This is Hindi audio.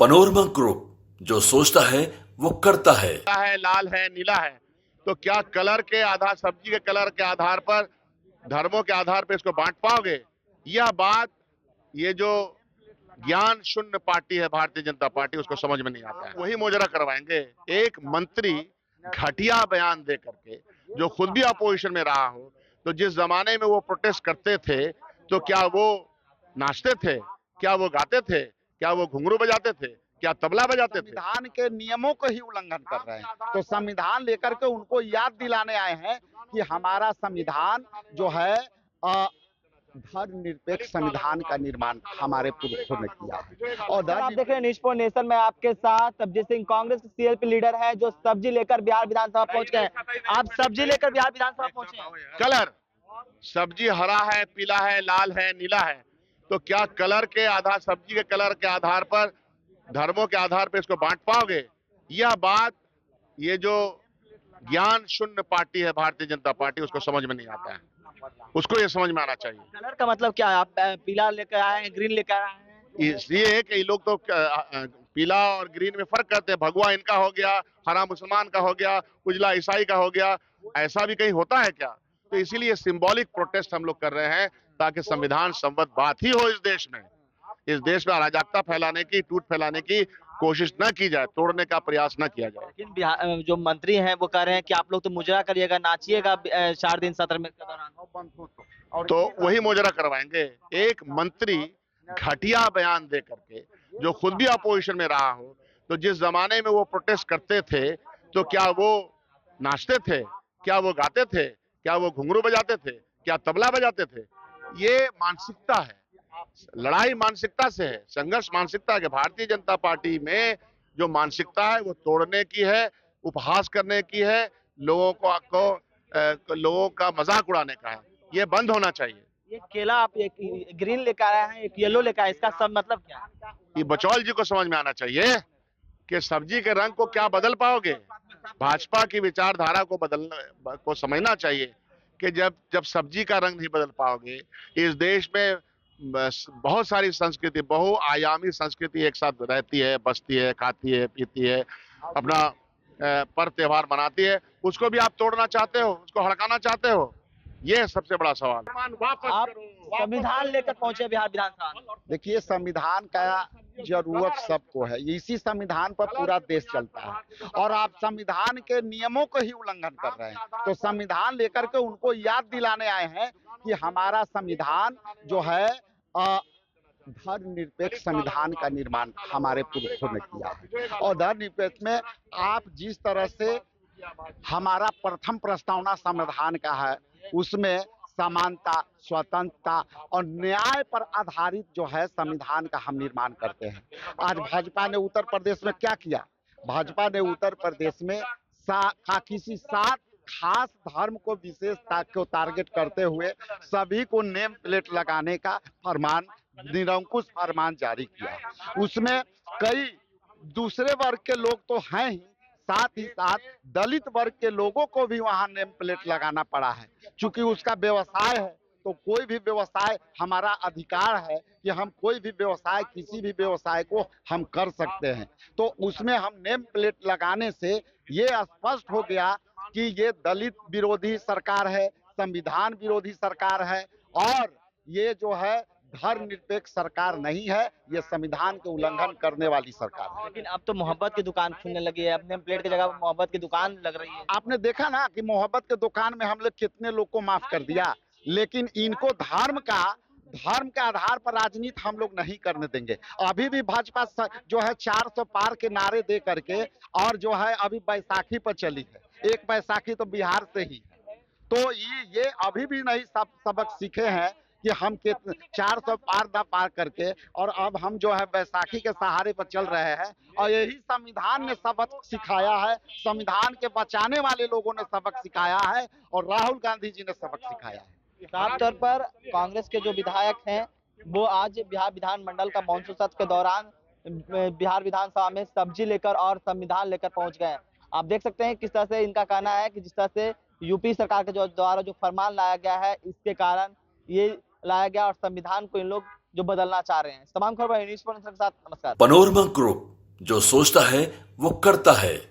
पनोरमा ग्रुप, जो सोचता है वो करता है। लाल है, नीला है, तो क्या कलर के आधार, सब्जी के कलर के आधार पर, धर्मों के आधार पर इसको बांट पाओगे? यह बात, ये जो ज्ञान शून्य पार्टी है भारतीय जनता पार्टी, उसको समझ में नहीं आता है। वही मोजरा करवाएंगे। एक मंत्री घटिया बयान दे करके, जो खुद भी अपोजिशन में रहा हो, तो जिस जमाने में वो प्रोटेस्ट करते थे, तो क्या वो नाचते थे? क्या वो गाते थे? क्या वो घुंघरू बजाते थे? क्या तबला बजाते थे? संविधान के नियमों को ही उल्लंघन कर रहे हैं। तो संविधान लेकर के उनको याद दिलाने आए हैं कि हमारा संविधान जो है धर्मनिरपेक्ष संविधान का निर्माण हमारे पुरुषों ने किया है। और आप देख रहे हैं न्यूज़ फॉर नेशन में आपके साथ सब्जी सिंह, कांग्रेस के सीएलपी लीडर है, जो सब्जी लेकर बिहार विधानसभा पहुंच गए। आप सब्जी लेकर बिहार विधानसभा पहुंचे। कलर, सब्जी हरा है, पीला है, लाल है, नीला है, तो क्या कलर के आधार, सब्जी के कलर के आधार पर, धर्मों के आधार पर इसको बांट पाओगे? यह बात, ये जो ज्ञान शून्य पार्टी है भारतीय जनता पार्टी, उसको समझ में नहीं आता है। उसको ये समझ में आना चाहिए। कलर का मतलब क्या है? आप पीला लेकर आए हैं, ग्रीन लेकर आए हैं? इसलिए कि ये लोग तो पीला और ग्रीन में फर्क करते हैं। भगवा इनका हो गया, हरा मुसलमान का हो गया, उजला ईसाई का हो गया। ऐसा भी कहीं होता है क्या? तो इसीलिए सिंबॉलिक प्रोटेस्ट हम लोग कर रहे हैं, ताकि संविधान संबद्ध बात ही हो इस देश में। इस देश में अराजकता फैलाने की, टूट फैलाने की कोशिश न की जाए, तोड़ने का प्रयास न किया जाए। लेकिन बिहार जो मंत्री हैं वो कह रहे हैं कि आप लोग तो मुजरा करिएगा, नाचिएगा 4 दिन सत्र में के दौरान। तो वही मोजरा करवाएंगे। एक मंत्री घटिया बयान दे करके, जो खुद भी अपोजिशन में रहा हो, तो जिस जमाने में वो प्रोटेस्ट करते थे, तो क्या वो नाचते थे? क्या वो गाते थे? क्या वो घुंघरू बजाते थे? क्या तबला बजाते थे? ये मानसिकता है। लड़ाई मानसिकता से है, संघर्ष मानसिकता है। भारतीय जनता पार्टी में जो मानसिकता है वो तोड़ने की है, उपहास करने की है, लोगों का मजाक उड़ाने का है। ये बंद होना चाहिए। ये केला आप एक ग्रीन लेकर आए हैं, एक येलो लेकर आए, इसका सब मतलब क्या है? ये बचौल जी को समझ में आना चाहिए कि सब्जी के रंग को क्या बदल पाओगे। भाजपा की विचारधारा को समझना चाहिए कि जब सब्जी का रंग नहीं बदल पाओगे, इस देश में बहुत सारी संस्कृति, बहुआयामी संस्कृति एक साथ रहती है, बसती है, खाती है, पीती है, अपना पर्व त्योहार मनाती है। उसको भी आप तोड़ना चाहते हो, उसको हड़काना चाहते हो। ये सबसे बड़ा सवाल। आप संविधान लेकर पहुंचे बिहार विधानसभा। देखिए, संविधान का जरूरत सबको है। इसी संविधान पर पूरा देश चलता है और आप संविधान के नियमों को ही उल्लंघन कर रहे हैं। तो संविधान लेकर के उनको याद दिलाने आए हैं कि हमारा संविधान जो है धर्मनिरपेक्ष संविधान का निर्माण हमारे पुरुषों ने किया है। और धर्मनिरपेक्ष में आप जिस तरह से, हमारा प्रथम प्रस्तावना संविधान का है, उसमें समानता, स्वतंत्रता और न्याय पर आधारित जो है संविधान का हम निर्माण करते हैं। आज भाजपा ने उत्तर प्रदेश में क्या किया? भाजपा ने उत्तर प्रदेश में किसी 7 खास धर्म को, विशेषता को टारगेट करते हुए सभी को नेम प्लेट लगाने का फरमान, निरंकुश फरमान जारी किया। उसमें कई दूसरे वर्ग के लोग तो हैं ही, साथ ही साथ दलित वर्ग के लोगों को भी वहां नेम प्लेट लगाना पड़ा है। चूंकि उसका व्यवसाय है, तो कोई भी व्यवसाय, हमारा अधिकार है कि हम कोई भी व्यवसाय, किसी भी व्यवसाय को हम कर सकते हैं। तो उसमें हम नेम प्लेट लगाने से ये स्पष्ट हो गया कि ये दलित विरोधी सरकार है, संविधान विरोधी सरकार है, और ये जो है धर्मनिरपेक्ष सरकार नहीं है, ये संविधान के उल्लंघन करने वाली सरकार है। लेकिन अब तो मोहब्बत की दुकान खुलने लगी है, अपने प्लेट की जगह मोहब्बत की दुकान लग रही है। आपने देखा ना कि मोहब्बत के दुकान में हम लोग कितने लोग को माफ कर दिया, लेकिन इनको धर्म के आधार पर राजनीति हम लोग नहीं करने देंगे। अभी भी भाजपा जो है 400 पार के नारे दे करके, और जो है अभी बैसाखी पर चली है। एक बैसाखी तो बिहार से ही है। तो ये अभी भी नहीं सबक सीखे हैं कि हम 400 पार ना पार करके, और अब हम जो है बैसाखी के सहारे पर चल रहे हैं। और यही संविधान ने सबक सिखाया है, संविधान के बचाने वाले लोगों ने सबक सिखाया है, और राहुल गांधी जी ने सबक सिखाया है। साफ तौर पर कांग्रेस के जो विधायक हैं वो आज बिहार विधानमंडल का मॉनसून सत्र के दौरान बिहार विधानसभा में सब्जी लेकर और संविधान लेकर पहुंच गए। आप देख सकते हैं किस तरह से इनका कहना है कि जिस तरह से यूपी सरकार के द्वारा जो फरमान लाया गया है, इसके कारण ये लाया गया और संविधान को इन लोग जो बदलना चाह रहे हैं। तमाम खबर न्यूज़ के साथ, नमस्कार। पनोरमा ग्रुप, जो सोचता है वो करता है।